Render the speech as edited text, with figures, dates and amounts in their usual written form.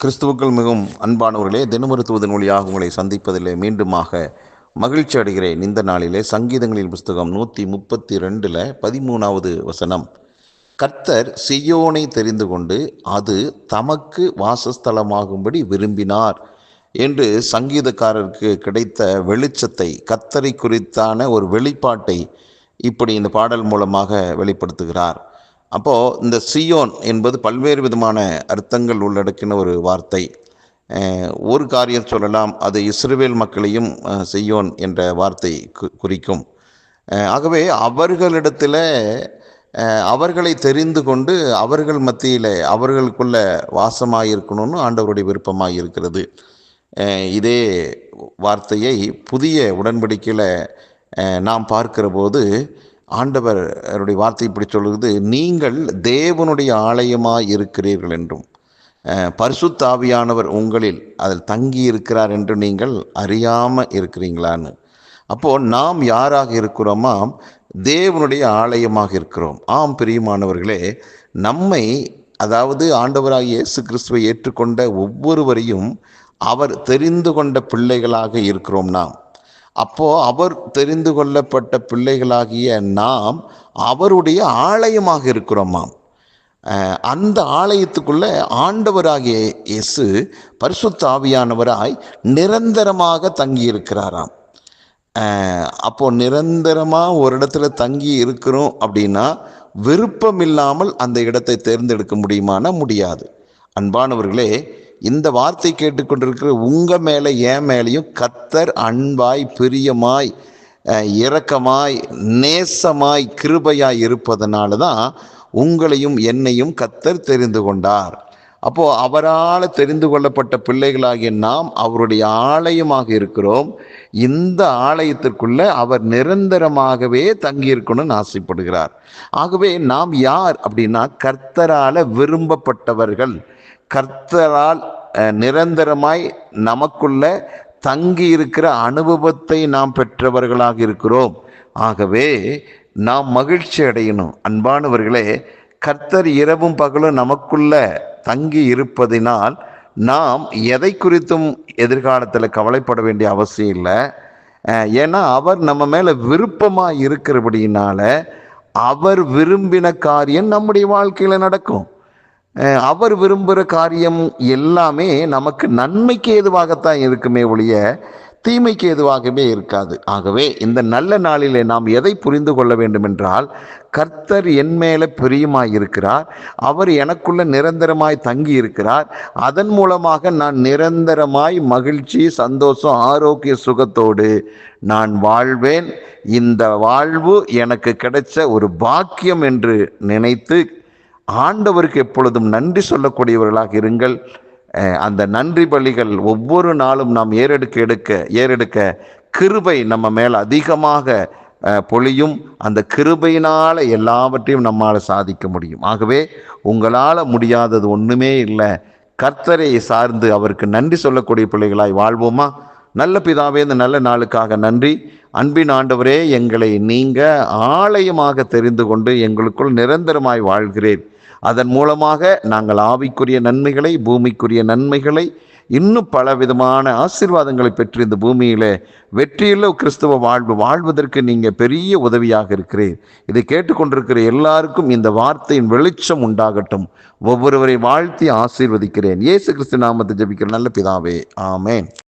கிறிஸ்துவுக்குள் மிகவும் அன்பானவர்களே, தினமொரு தூதன் வழியாக உங்களை சந்திப்பதிலே மீண்டுமாக மகிழ்ச்சி அடைகிறேன். இந்த நாளிலே சங்கீதங்களின் புஸ்தகம் 132 13வது வசனம், கர்த்தர் சீயோனை தெரிந்து கொண்டு அது தமக்கு வாசஸ்தலமாகும்படி விரும்பினார் என்று சங்கீதக்காரருக்கு கிடைத்த வெளிச்சத்தை, கர்த்தரை குறித்தான ஒரு வெளிப்பாட்டை இப்படி இந்த பாடல் மூலமாக வெளிப்படுத்துகிறார். அப்போது இந்த சியோன் என்பது பல்வேறு விதமான அர்த்தங்கள் உள்ளடக்கின ஒரு வார்த்தை. ஒரு காரியம் சொல்லலாம், அது இஸ்ரவேல் மக்களையும் சியோன் என்ற வார்த்தை குறிக்கும். ஆகவே அவர்களிடத்தில் அவர்களை தெரிந்து கொண்டு அவர்கள் மத்தியில் அவர்களுக்குள்ள வாசமாயிருக்கணும்னு ஆண்டவருடைய விருப்பமாக இருக்கிறது. இதே வார்த்தையை புதிய உடன்படிக்கையில் நாம் பார்க்கிற போது ஆண்டவருடைய வார்த்தை இப்படி சொல்லுகிறது, நீங்கள் தேவனுடைய ஆலயமாய் இருக்கிறீர்கள் என்றும் பரிசுத்த ஆவியானவர் உங்களில் அதில் தங்கி இருக்கிறார் என்று நீங்கள் அறியாமல் இருக்கிறீங்களான்னு. அப்போது நாம் யாராக இருக்கிறோமா? தேவனுடைய ஆலயமாக இருக்கிறோம். ஆம் பிரியமானவர்களே, நம்மை, அதாவது ஆண்டவராகிய இயேசு கிறிஸ்துவை ஏற்றுக்கொண்ட ஒவ்வொருவரையும் அவர் தெரிந்து கொண்ட பிள்ளைகளாக இருக்கிறோம் நாம். அப்போது அவர் தெரிந்து கொள்ளப்பட்ட பிள்ளைகளாகிய நாம் அவருடைய ஆலயமாக இருக்கிறோமாம். அந்த ஆலயத்துக்குள்ள ஆண்டவராகிய இயேசு பரிசுத்த ஆவியானவராய் நிரந்தரமாக தங்கி இருக்கிறாராம். அப்போது நிரந்தரமாக ஒரு இடத்துல தங்கி இருக்கிறோம் அப்படின்னா விருப்பம் இல்லாமல் அந்த இடத்தை தேர்ந்தெடுக்க முடியுமானா முடியாது. அன்பானவர்களே, இந்த வார்த்தை கேட்டுக்கொண்டிருக்கிற உங்கள் மேலே என் மேலேயும் கர்த்தர் அன்பாய், பிரியமாய், இரக்கமாய், நேசமாய், கிருபையாய் இருப்பதனால தான் உங்களையும் என்னையும் கர்த்தர் தெரிந்து கொண்டார். அப்போது அவரால் தெரிந்து கொள்ளப்பட்ட பிள்ளைகளாகிய நாம் அவருடைய ஆலயமாக இருக்கிறோம். இந்த ஆலயத்திற்குள்ள அவர் நிரந்தரமாகவே தங்கியிருக்கணும்னு ஆசைப்படுகிறார். ஆகவே நாம் யார் அப்படின்னா, கர்த்தரால் விரும்பப்பட்டவர்கள், கர்த்தரால் நிரந்தரமாய் நமக்குள்ள தங்கி இருக்கிற அனுபவத்தை நாம் பெற்றவர்களாக இருக்கிறோம். ஆகவே நாம் மகிழ்ச்சி அடையணும். அன்பானவர்களே, கர்த்தர் இரவும் பகலும் நமக்குள்ள தங்கி இருப்பதினால் நாம் எதை குறித்தும் எதிர்காலத்தில் கவலைப்பட வேண்டிய அவசியம் இல்லை. ஏன்னா அவர் நம்ம மேலே விருப்பமாக இருக்கிறபடியினால அவர் விரும்பின காரியம் நம்முடைய வாழ்க்கையில் நடக்கும். அவர் விரும்புகிற காரியம் எல்லாமே நமக்கு நன்மைக்கு ஏதுவாகத்தான் இருக்குமே ஒழிய தீமைக்கு எதுவாகவே இருக்காது. ஆகவே இந்த நல்ல நாளிலே நாம் எதை புரிந்து கொள்ள வேண்டும் என்றால், கர்த்தர் என் மேலே பிரியமாய் இருக்கிறார், அவர் எனக்குள்ள நிரந்தரமாய் தங்கி இருக்கிறார். அதன் மூலமாக நான் நிரந்தரமாய் மகிழ்ச்சி, சந்தோஷம், ஆரோக்கிய சுகத்தோடு நான் வாழ்வேன். இந்த வாழ்வு எனக்கு கிடைச்ச ஒரு பாக்கியம் என்று நினைத்து ஆண்டவருக்கு எப்பொழுதும் நன்றி சொல்லக்கூடியவர்களாக இருங்கள். அந்த நன்றி பலிகள் ஒவ்வொரு நாளும் நாம் ஏறெடுக்க கிருபை நம்ம மேல் அதிகமாக பொழியும். அந்த கிருபையினால் எல்லாவற்றையும் நம்மால் சாதிக்க முடியும். ஆகவே உங்களால் முடியாதது ஒன்றுமே இல்லை. கர்த்தரை சார்ந்து அவருக்கு நன்றி சொல்லக்கூடிய பிள்ளைகளாய் வாழ்வோமா? நல்ல பிதாவே, இந்த நல்ல நாளுக்காக நன்றி. அன்பின் ஆண்டவரே, எங்களை நீங்கள் ஆலயமாக தெரிந்து கொண்டு எங்களுக்குள் நிரந்தரமாய் வாழ்கிறேன். அதன் மூலமாக நாங்கள் ஆவிக்குரிய நன்மைகளை, பூமிக்குரிய நன்மைகளை, இன்னும் பல விதமான ஆசீர்வாதங்களை பெற்று இந்த பூமியில் வெற்றியுள்ள கிறிஸ்தவ வாழ்வதற்கு நீங்கள் பெரிய உதவியாக இருக்கிறீர். இதை கேட்டுக்கொண்டிருக்கிற எல்லாருக்கும் இந்த வார்த்தையின் வெளிச்சம் உண்டாகட்டும். ஒவ்வொருவரை வாழ்த்தி ஆசீர்வதிக்கிறேன். இயேசு கிறிஸ்து நாமத்தை ஜெபிக்கிற நல்ல பிதாவே, ஆமேன்.